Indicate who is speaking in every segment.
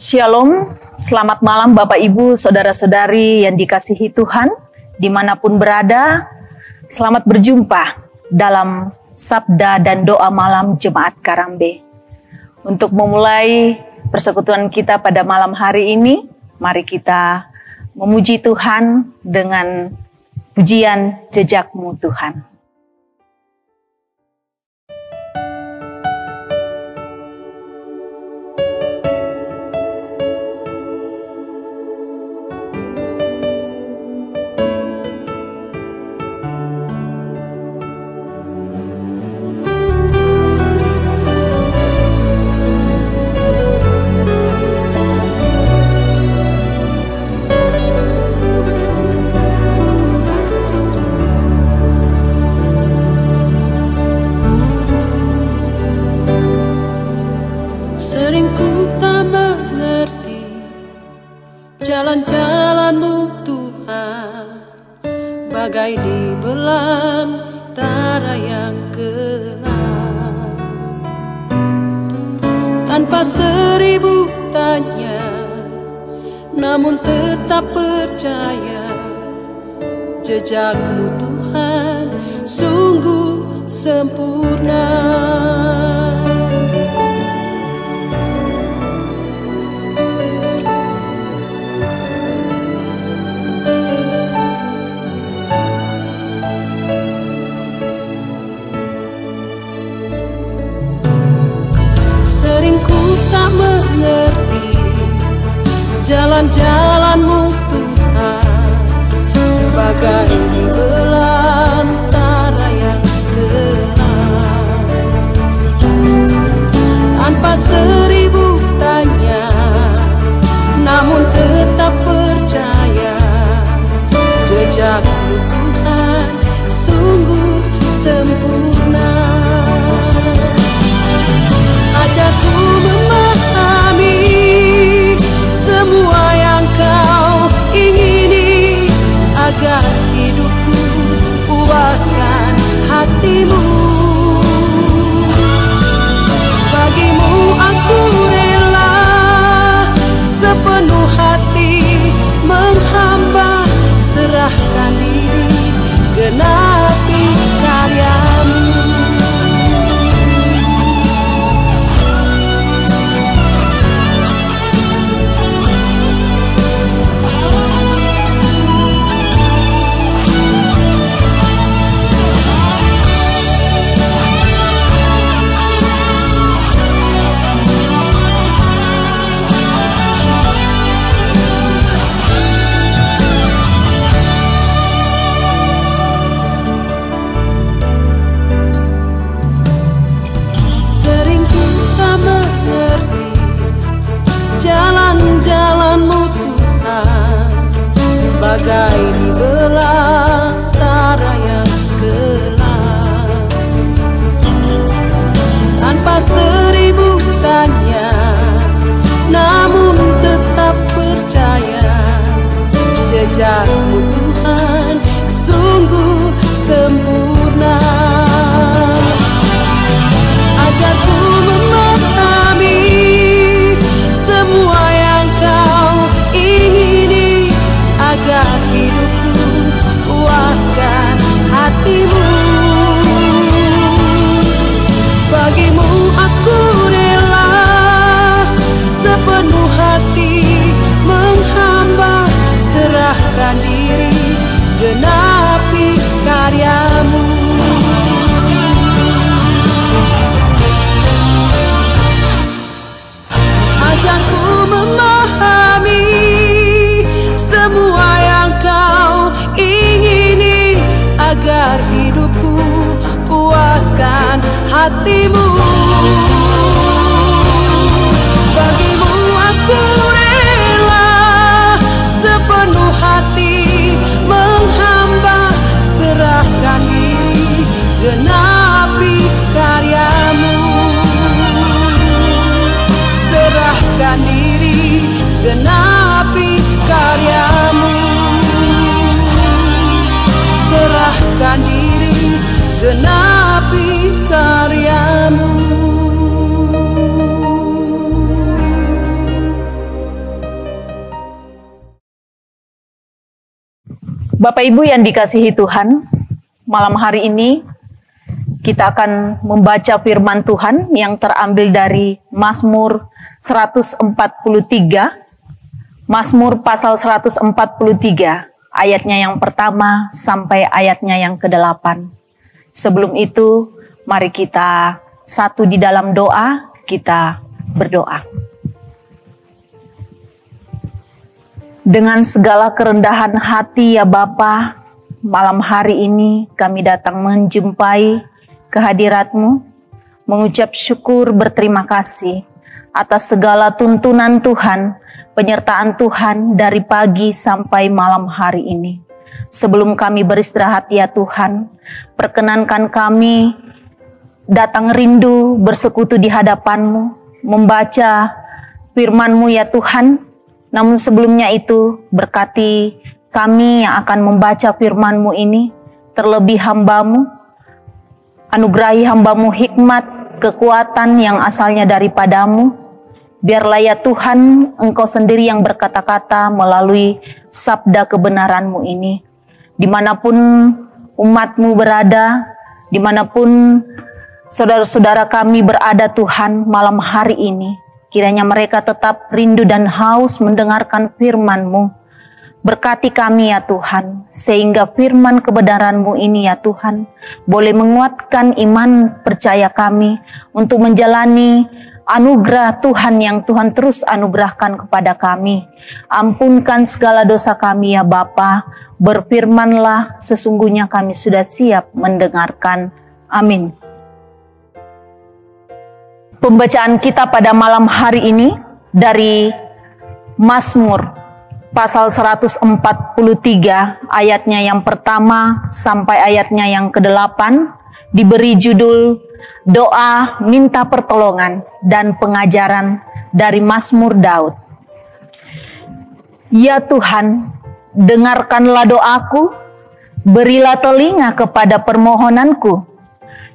Speaker 1: Shalom, selamat malam Bapak Ibu, Saudara-saudari yang dikasihi Tuhan, dimanapun berada. Selamat berjumpa dalam Sabda dan Doa Malam Jemaat Karambe. Untuk memulai persekutuan kita pada malam hari ini, mari kita memuji Tuhan dengan pujian Jejak-Mu Tuhan.
Speaker 2: Jalan-jalan-Mu Tuhan, bagai di belantara yang gelap. Tanpa seribu tanya, namun tetap percaya, jejak-Mu Tuhan sungguh sempurna. Jalan-jalan-Mu Tuhan, bagai di belantara yang gelap. Tanpa seribu tanya, namun tetap percaya, jejak-Mu Tuhan sungguh sempurna. Ajarku memahami semua yang Kau ingini, agar hidupku puaskan hati-Mu. Bagimu aku rela sepenuh hati menghamba, serahkan diri, genapi karya-Mu. Jalan-jalan-Mu Tuhan, bagai di belantara yang gelap. Tanpa seribu tanya, namun tetap percaya, jejak-Mu Tuhan sungguh sempurna. Ajarku memahami semua yang Kau ingini, agar hidupku puaskan hati-Mu. Bagimu aku rela sepenuh hati menghamba, serahkan diri, genapi karya-Mu. Ajarku memahami semua yang Kau ingini, agar hidupku puaskan hati-Mu. Bagimu aku rela sepenuh hati menghamba, serahkan diri, genapi karya-Mu. Serahkan diri, genapi karya-Mu. Serahkan diri, genapi karya-Mu.
Speaker 1: Bapak Ibu yang dikasihi Tuhan, malam hari ini kita akan membaca firman Tuhan yang terambil dari Mazmur 143, Mazmur pasal 143, ayatnya yang pertama sampai ayatnya yang ke-8. Sebelum itu, mari kita satu di dalam doa, kita berdoa. Dengan segala kerendahan hati ya Bapa, malam hari ini kami datang menjumpai kehadirat-Mu, mengucap syukur berterima kasih atas segala tuntunan Tuhan, penyertaan Tuhan dari pagi sampai malam hari ini. Sebelum kami beristirahat ya Tuhan, perkenankan kami datang rindu bersekutu di hadapan-Mu, membaca firman-Mu ya Tuhan. Namun sebelumnya itu berkati kami yang akan membaca firman-Mu ini, terlebih hamba-Mu. Anugerahi hamba-Mu hikmat, kekuatan yang asalnya daripada-Mu. Biarlah ya Tuhan, Engkau sendiri yang berkata-kata melalui sabda kebenaran-Mu ini. Dimanapun umat-Mu berada, dimanapun saudara-saudara kami berada Tuhan malam hari ini, kiranya mereka tetap rindu dan haus mendengarkan firman-Mu. Berkati kami ya Tuhan, sehingga firman kebenaran-Mu ini ya Tuhan, boleh menguatkan iman percaya kami untuk menjalani anugerah Tuhan yang Tuhan terus anugerahkan kepada kami. Ampunkan segala dosa kami ya Bapa, berfirmanlah, sesungguhnya kami sudah siap mendengarkan. Amin. Pembacaan kita pada malam hari ini dari Mazmur pasal 143 ayatnya yang pertama sampai ayatnya yang ke-8 diberi judul Doa Minta Pertolongan dan Pengajaran dari Mazmur Daud. Ya Tuhan, dengarkanlah doaku, berilah telinga kepada permohonanku,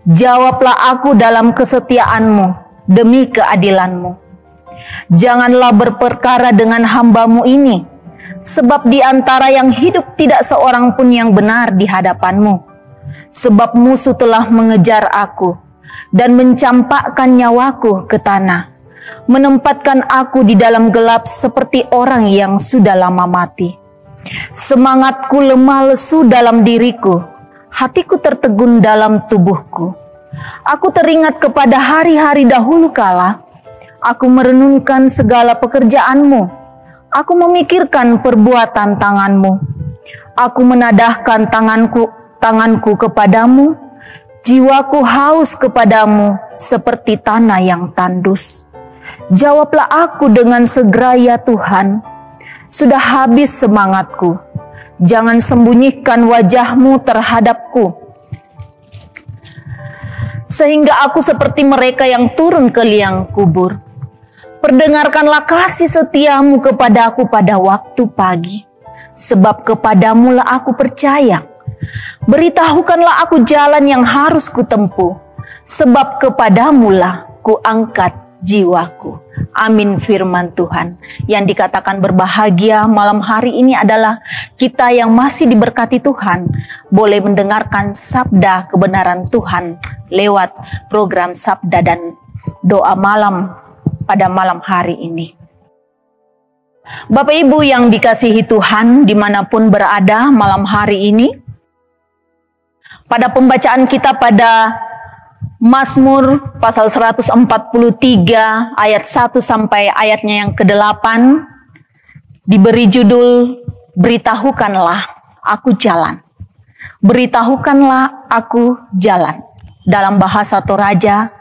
Speaker 1: jawablah aku dalam kesetiaan-Mu demi keadilan-Mu. Janganlah berperkara dengan hamba-Mu ini, sebab di antara yang hidup tidak seorang pun yang benar di hadapan-Mu. Sebab musuh telah mengejar aku dan mencampakkan nyawaku ke tanah, menempatkan aku di dalam gelap seperti orang yang sudah lama mati. Semangatku lemah lesu dalam diriku, hatiku tertegun dalam tubuhku. Aku teringat kepada hari-hari dahulu kala, aku merenungkan segala pekerjaan-Mu. Aku memikirkan perbuatan tangan-Mu. Aku menadahkan tanganku kepadamu. Jiwaku haus kepadamu seperti tanah yang tandus. Jawablah aku dengan segera ya Tuhan. Sudah habis semangatku. Jangan sembunyikan wajah-Mu terhadapku, sehingga aku seperti mereka yang turun ke liang kubur. Perdengarkanlah kasih setia-Mu kepada aku pada waktu pagi, sebab kepadamu-lah aku percaya. Beritahukanlah aku jalan yang harus kutempuh, sebab kepadamu-lah kuangkat jiwaku. Amin. Firman Tuhan yang dikatakan berbahagia malam hari ini adalah kita yang masih diberkati Tuhan, boleh mendengarkan sabda kebenaran Tuhan lewat program Sabda dan Doa Malam pada malam hari ini. Bapak Ibu yang dikasihi Tuhan dimanapun berada malam hari ini, pada pembacaan kita pada Mazmur pasal 143 ayat 1 sampai ayatnya yang ke-8 diberi judul Beritahukanlah aku jalan. Beritahukanlah aku jalan. Dalam bahasa Toraja,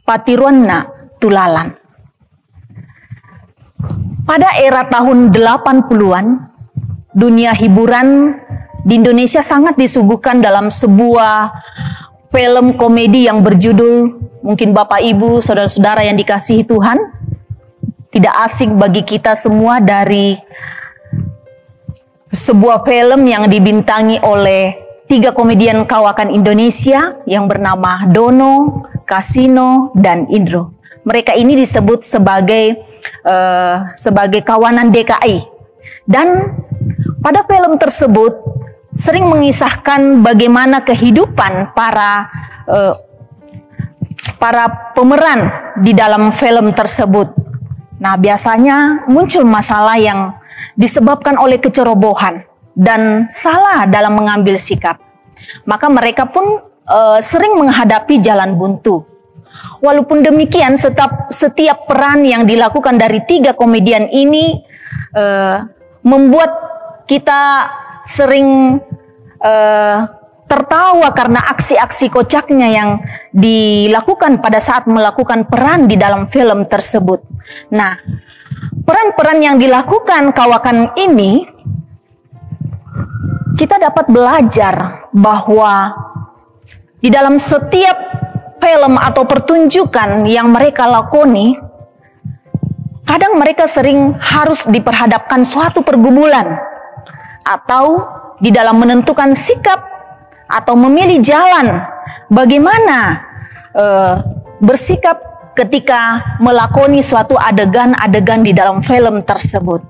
Speaker 1: Patironna Tulalan. Pada era tahun 80-an, dunia hiburan di Indonesia sangat disuguhkan dalam sebuah film komedi yang berjudul, mungkin Bapak Ibu, saudara-saudara yang dikasihi Tuhan, tidak asing bagi kita semua, dari sebuah film yang dibintangi oleh 3 komedian kawakan Indonesia yang bernama Dono, Kasino, dan Indro. Mereka ini disebut sebagai kawanan DKI. Dan pada film tersebut sering mengisahkan bagaimana kehidupan para pemeran di dalam film tersebut. Nah, biasanya muncul masalah yang disebabkan oleh kecerobohan dan salah dalam mengambil sikap. Maka mereka pun sering menghadapi jalan buntu. Walaupun demikian, setiap peran yang dilakukan dari 3 komedian ini membuat kita sering tertawa karena aksi-aksi kocaknya yang dilakukan pada saat melakukan peran di dalam film tersebut. Nah, peran-peran yang dilakukan kawakan ini, kita dapat belajar bahwa di dalam setiap film atau pertunjukan yang mereka lakoni, kadang mereka sering harus diperhadapkan suatu pergumulan atau di dalam menentukan sikap atau memilih jalan bagaimana bersikap ketika melakoni suatu adegan-adegan di dalam film tersebut.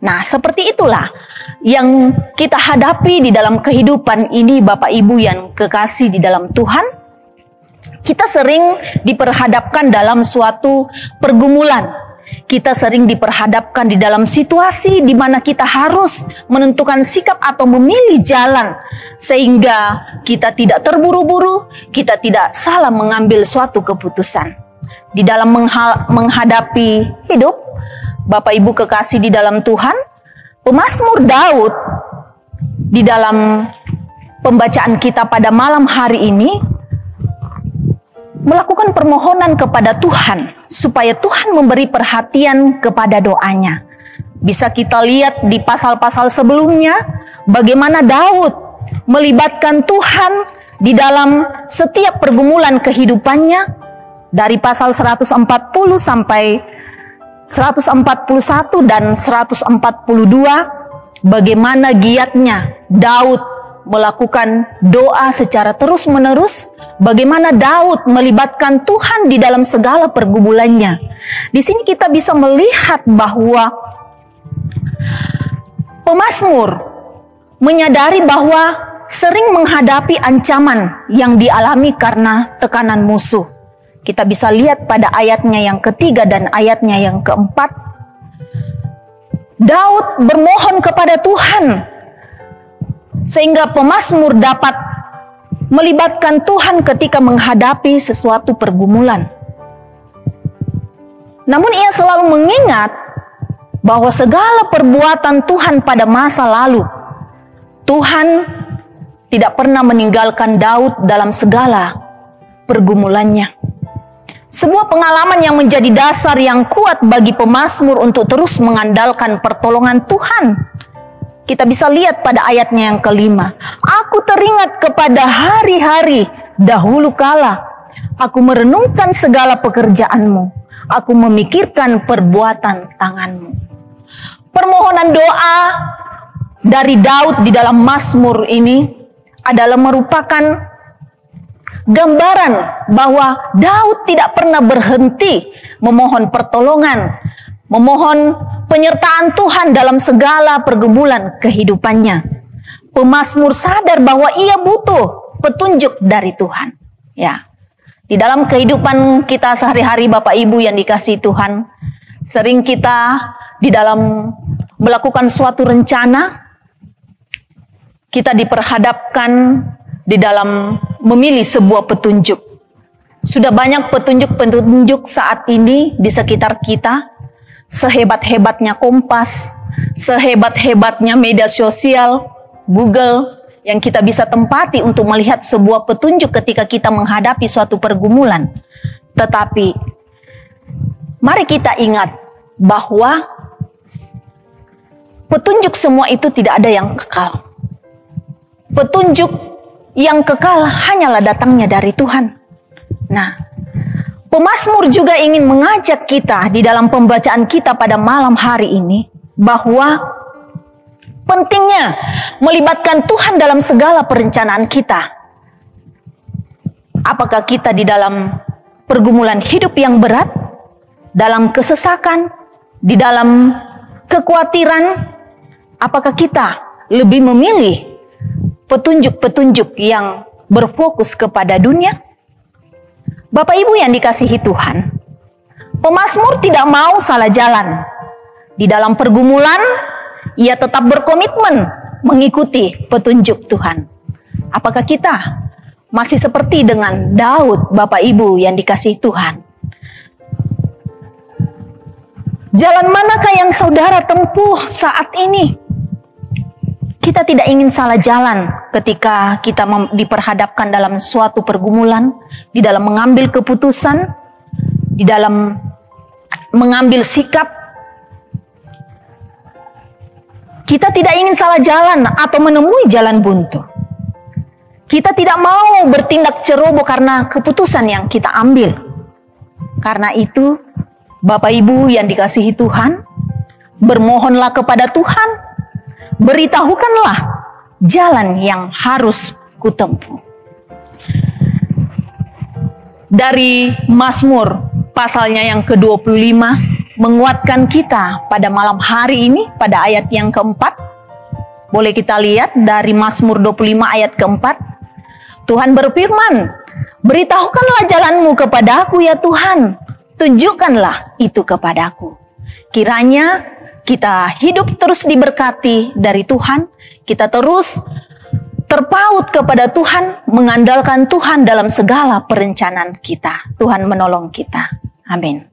Speaker 1: Nah, seperti itulah yang kita hadapi di dalam kehidupan ini, Bapak Ibu yang kekasih di dalam Tuhan. Kita sering diperhadapkan dalam suatu pergumulan. Kita sering diperhadapkan di dalam situasi di mana kita harus menentukan sikap atau memilih jalan, sehingga kita tidak terburu-buru, kita tidak salah mengambil suatu keputusan. Di dalam menghadapi hidup, Bapak Ibu kekasih di dalam Tuhan, pemazmur Daud di dalam pembacaan kita pada malam hari ini melakukan permohonan kepada Tuhan supaya Tuhan memberi perhatian kepada doanya. Bisa kita lihat di pasal-pasal sebelumnya bagaimana Daud melibatkan Tuhan di dalam setiap pergumulan kehidupannya, dari pasal 140 sampai 141 dan 142, bagaimana giatnya Daud melakukan doa secara terus-menerus, bagaimana Daud melibatkan Tuhan di dalam segala pergumulannya. Di sini kita bisa melihat bahwa pemazmur menyadari bahwa sering menghadapi ancaman yang dialami karena tekanan musuh. Kita bisa lihat pada ayatnya yang ketiga dan ayatnya yang keempat. Daud bermohon kepada Tuhan sehingga pemazmur dapat melibatkan Tuhan ketika menghadapi sesuatu pergumulan. Namun ia selalu mengingat bahwa segala perbuatan Tuhan pada masa lalu, Tuhan tidak pernah meninggalkan Daud dalam segala pergumulannya. Sebuah pengalaman yang menjadi dasar yang kuat bagi pemazmur untuk terus mengandalkan pertolongan Tuhan. Kita bisa lihat pada ayatnya yang kelima. Aku teringat kepada hari-hari dahulu kala. Aku merenungkan segala pekerjaanmu. Aku memikirkan perbuatan tanganmu. Permohonan doa dari Daud di dalam Mazmur ini adalah merupakan gambaran bahwa Daud tidak pernah berhenti memohon pertolongan, memohon penyertaan Tuhan dalam segala pergumulan kehidupannya. Pemazmur sadar bahwa ia butuh petunjuk dari Tuhan. Ya, di dalam kehidupan kita sehari-hari, Bapak Ibu yang dikasihi Tuhan, sering kita di dalam melakukan suatu rencana, kita diperhadapkan di dalam memilih sebuah petunjuk. Sudah banyak petunjuk-petunjuk saat ini di sekitar kita. Sehebat-hebatnya Kompas, sehebat-hebatnya media sosial, Google, yang kita bisa tempati untuk melihat sebuah petunjuk ketika kita menghadapi suatu pergumulan. Tetapi, mari kita ingat bahwa petunjuk semua itu tidak ada yang kekal. Petunjuk yang kekal hanyalah datangnya dari Tuhan. Nah, pemazmur juga ingin mengajak kita di dalam pembacaan kita pada malam hari ini bahwa pentingnya melibatkan Tuhan dalam segala perencanaan kita. Apakah kita di dalam pergumulan hidup yang berat, dalam kesesakan, di dalam kekhawatiran, apakah kita lebih memilih petunjuk-petunjuk yang berfokus kepada dunia? Bapak Ibu yang dikasihi Tuhan, pemazmur tidak mau salah jalan. Di dalam pergumulan, ia tetap berkomitmen mengikuti petunjuk Tuhan. Apakah kita masih seperti dengan Daud, Bapak Ibu yang dikasihi Tuhan? Jalan manakah yang saudara tempuh saat ini? Kita tidak ingin salah jalan ketika kita diperhadapkan dalam suatu pergumulan, di dalam mengambil keputusan, di dalam mengambil sikap. Kita tidak ingin salah jalan atau menemui jalan buntu. Kita tidak mau bertindak ceroboh karena keputusan yang kita ambil. Karena itu, Bapak Ibu yang dikasihi Tuhan, bermohonlah kepada Tuhan, beritahukanlah jalan yang harus kutempuh. Dari Mazmur pasalnya yang ke-25 menguatkan kita pada malam hari ini pada ayat yang keempat. Boleh kita lihat dari Mazmur 25 ayat keempat. Tuhan berfirman, beritahukanlah jalanmu kepadaku ya Tuhan, tunjukkanlah itu kepadaku. Kiranya kita hidup terus diberkati dari Tuhan, kita terus terpaut kepada Tuhan, mengandalkan Tuhan dalam segala perencanaan kita. Tuhan menolong kita. Amin.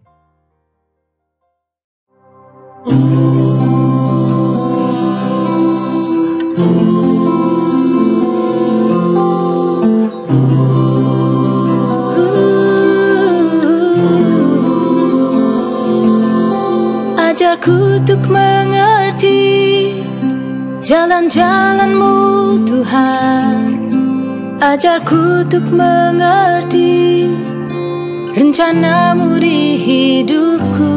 Speaker 3: Ajarku untuk mengerti jalan-jalan-Mu Tuhan. Ajarku untuk mengerti rencana-Mu di hidupku.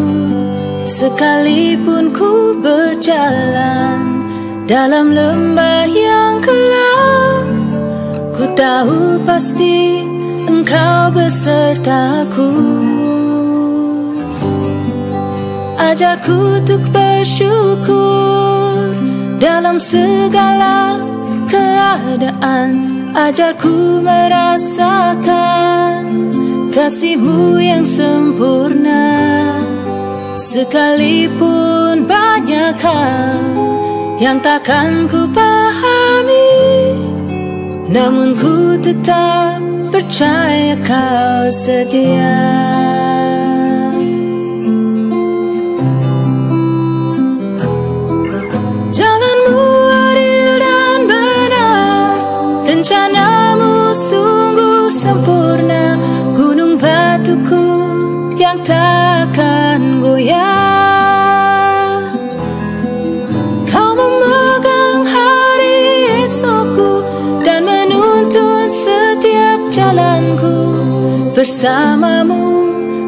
Speaker 3: Sekalipun ku berjalan dalam lembah yang gelap, ku tahu pasti Engkau besertaku. Ajarku untuk bersyukur dalam segala keadaan. Ajarku merasakan kasih-Mu yang sempurna. Sekalipun banyak hal yang takkan ku pahami, namun ku tetap percaya Kau setia. Rencana-Mu sungguh sempurna, gunung batuku yang takkan goyah. Kau memegang hari esokku dan menuntun setiap jalanku. Bersama-Mu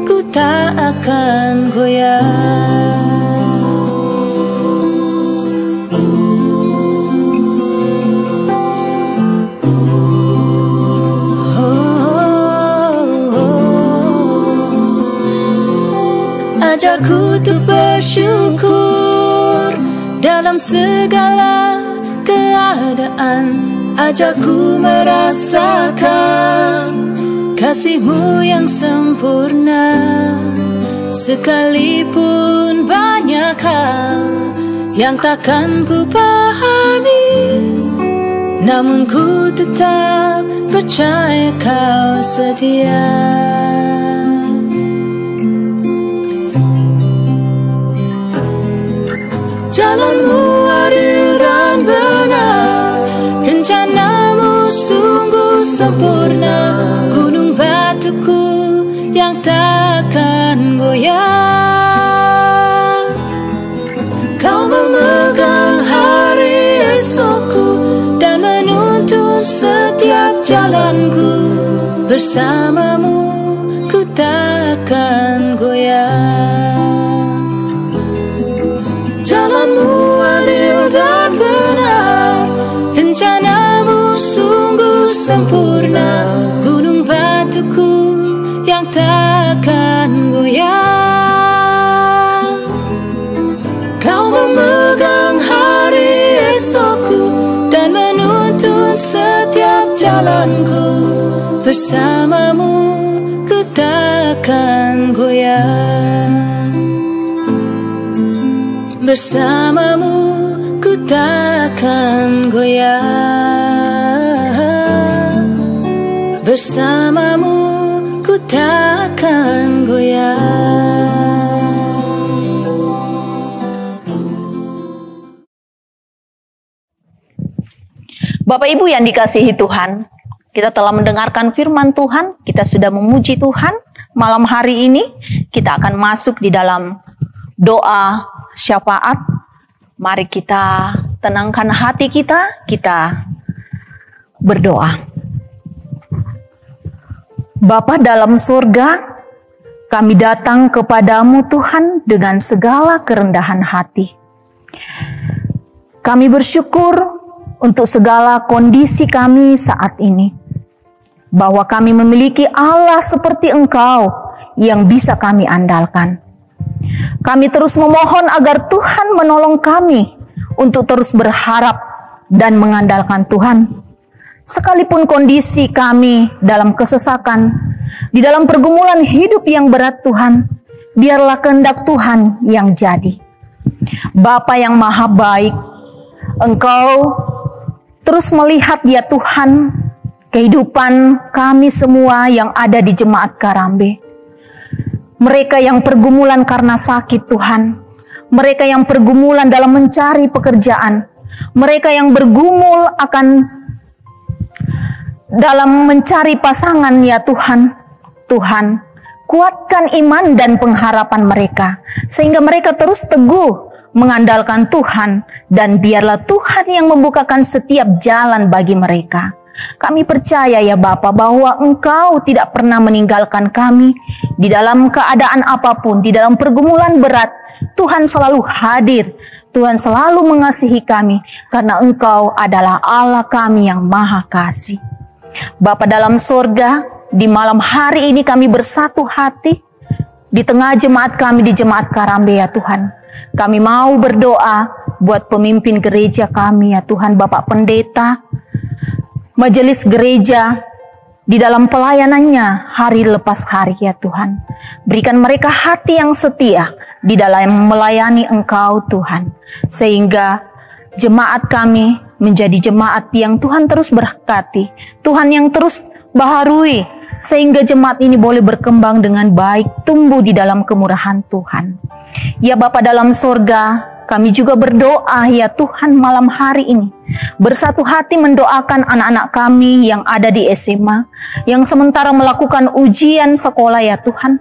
Speaker 3: ku tak akan goyah. Ajarku untuk bersyukur dalam segala keadaan. Ajarku merasakan kasih-Mu yang sempurna. Sekalipun banyak hal yang takkan ku pahami, namun ku tetap percaya Kau setia. Jalan-Mu adil dan benar, rencana-Mu sungguh sempurna, gunung batuku yang takkan goyah. Kau memegang hari esokku dan menuntun setiap jalanku. Bersama-Mu ku takkan goyah. Jalan-Mu adil dan benar, rencana-Mu sungguh sempurna, gunung batuku yang takkan goyah. Kau memegang hari esokku dan menuntun bersamamu ku takkan goyah. Bersamamu ku takkan goyah. Bersamamu ku takkan goyah.
Speaker 1: Bapak Ibu yang dikasihi Tuhan, kita telah mendengarkan firman Tuhan, kita sudah memuji Tuhan. Malam hari ini kita akan masuk di dalam doa syafaat. Mari kita tenangkan hati kita berdoa. Bapa dalam surga, kami datang kepadamu Tuhan dengan segala kerendahan hati. Kami bersyukur untuk segala kondisi kami saat ini, bahwa kami memiliki Allah seperti Engkau yang bisa kami andalkan. Kami terus memohon agar Tuhan menolong kami untuk terus berharap dan mengandalkan Tuhan. Sekalipun kondisi kami dalam kesesakan, di dalam pergumulan hidup yang berat Tuhan, biarlah kehendak Tuhan yang jadi. Bapa yang maha baik, Engkau terus melihat ya Tuhan kehidupan kami semua yang ada di Jemaat Karambe. Mereka yang pergumulan karena sakit Tuhan. Mereka yang pergumulan dalam mencari pekerjaan. Mereka yang bergumul dalam mencari pasangan ya Tuhan. Tuhan, kuatkan iman dan pengharapan mereka, sehingga mereka terus teguh mengandalkan Tuhan, dan biarlah Tuhan yang membukakan setiap jalan bagi mereka. Kami percaya ya Bapa bahwa Engkau tidak pernah meninggalkan kami di dalam keadaan apapun, di dalam pergumulan berat. Tuhan selalu hadir, Tuhan selalu mengasihi kami, karena Engkau adalah Allah kami yang maha kasih. Bapa dalam surga, di malam hari ini kami bersatu hati di tengah jemaat kami di Jemaat Karambe ya Tuhan. Kami mau berdoa buat pemimpin gereja kami ya Tuhan, Bapak Pendeta, majelis gereja di dalam pelayanannya hari lepas hari ya Tuhan. Berikan mereka hati yang setia di dalam melayani Engkau Tuhan, sehingga jemaat kami menjadi jemaat yang Tuhan terus berkati, Tuhan yang terus baharui, sehingga jemaat ini boleh berkembang dengan baik, tumbuh di dalam kemurahan Tuhan. Ya Bapa dalam surga, kami juga berdoa ya Tuhan malam hari ini, bersatu hati mendoakan anak-anak kami yang ada di SMA, yang sementara melakukan ujian sekolah ya Tuhan.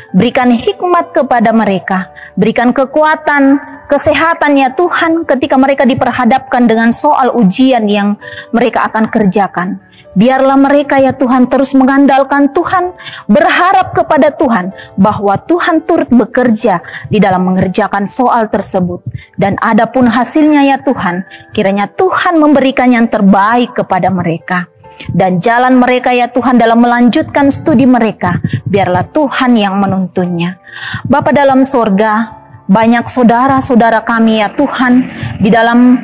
Speaker 1: Berikan hikmat kepada mereka, berikan kekuatan, kesehatan ya Tuhan ketika mereka diperhadapkan dengan soal ujian yang mereka akan kerjakan. Biarlah mereka ya Tuhan terus mengandalkan Tuhan, berharap kepada Tuhan bahwa Tuhan turut bekerja di dalam mengerjakan soal tersebut. Dan adapun hasilnya ya Tuhan, kiranya Tuhan memberikan yang terbaik kepada mereka. Dan jalan mereka ya Tuhan dalam melanjutkan studi mereka, biarlah Tuhan yang menuntunnya. Bapa dalam surga, banyak saudara-saudara kami ya Tuhan di dalam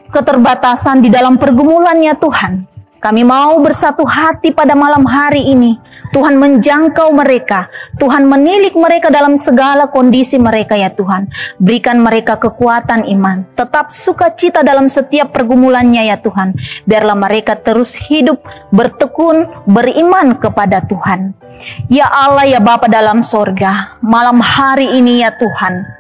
Speaker 1: keterbatasan, di dalam pergumulan ya Tuhan. Kami mau bersatu hati pada malam hari ini. Tuhan menjangkau mereka. Tuhan menilik mereka dalam segala kondisi mereka ya Tuhan. Berikan mereka kekuatan iman. Tetap sukacita dalam setiap pergumulannya ya Tuhan. Biarlah mereka terus hidup, bertekun, beriman kepada Tuhan. Ya Allah ya Bapa dalam sorga, malam hari ini ya Tuhan,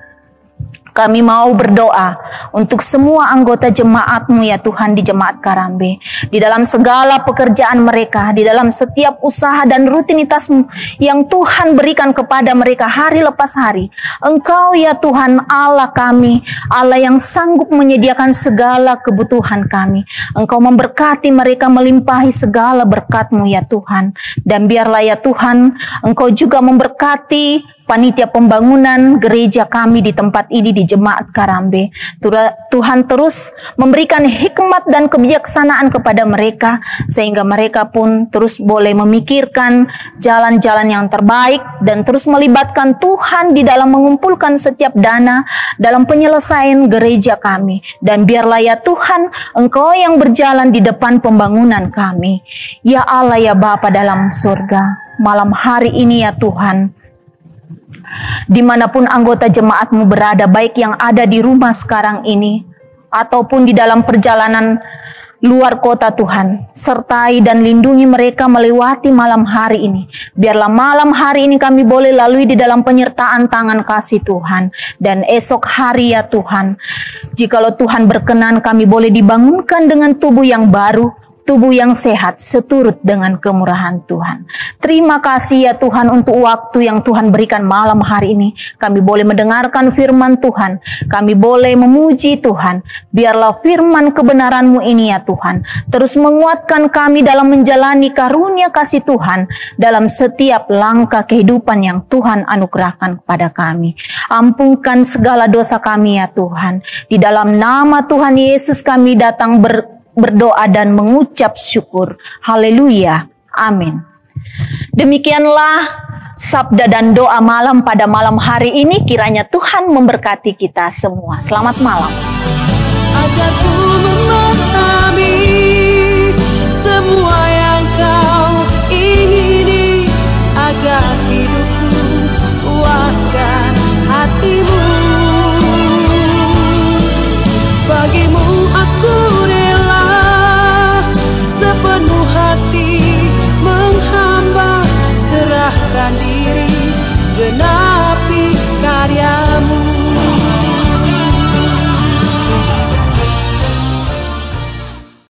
Speaker 1: kami mau berdoa untuk semua anggota jemaat-Mu ya Tuhan di Jemaat Karambe. Di dalam segala pekerjaan mereka, di dalam setiap usaha dan rutinitas yang Tuhan berikan kepada mereka hari lepas hari. Engkau ya Tuhan Allah kami, Allah yang sanggup menyediakan segala kebutuhan kami. Engkau memberkati mereka, melimpahi segala berkat-Mu ya Tuhan. Dan biarlah ya Tuhan, Engkau juga memberkati panitia pembangunan gereja kami di tempat ini di Jemaat Karambe. Tuhan terus memberikan hikmat dan kebijaksanaan kepada mereka, sehingga mereka pun terus boleh memikirkan jalan-jalan yang terbaik dan terus melibatkan Tuhan di dalam mengumpulkan setiap dana dalam penyelesaian gereja kami. Dan biarlah ya Tuhan, Engkau yang berjalan di depan pembangunan kami. Ya Allah, ya Bapa dalam surga, malam hari ini ya Tuhan, dimanapun anggota jemaat-Mu berada, baik yang ada di rumah sekarang ini ataupun di dalam perjalanan luar kota, Tuhan, sertai dan lindungi mereka melewati malam hari ini. Biarlah malam hari ini kami boleh lalui di dalam penyertaan tangan kasih Tuhan. Dan esok hari ya Tuhan, jikalau Tuhan berkenan, kami boleh dibangunkan dengan tubuh yang baru, tubuh yang sehat seturut dengan kemurahan Tuhan. Terima kasih ya Tuhan untuk waktu yang Tuhan berikan malam hari ini. Kami boleh mendengarkan firman Tuhan. Kami boleh memuji Tuhan. Biarlah firman kebenaran-Mu ini ya Tuhan terus menguatkan kami dalam menjalani karunia kasih Tuhan dalam setiap langkah kehidupan yang Tuhan anugerahkan kepada kami. Ampunkan segala dosa kami ya Tuhan. Di dalam nama Tuhan Yesus kami datang berdoa dan mengucap syukur. Haleluya. Amin. Demikianlah sabda dan doa malam pada malam hari ini. Kiranya Tuhan memberkati kita semua. Selamat malam.
Speaker 2: Ajarku memahami semua yang Kau ingini, agar hidupku puaskan hati-Mu. Bagimu aku rela sepenuh hati menghamba, serahkan diri genap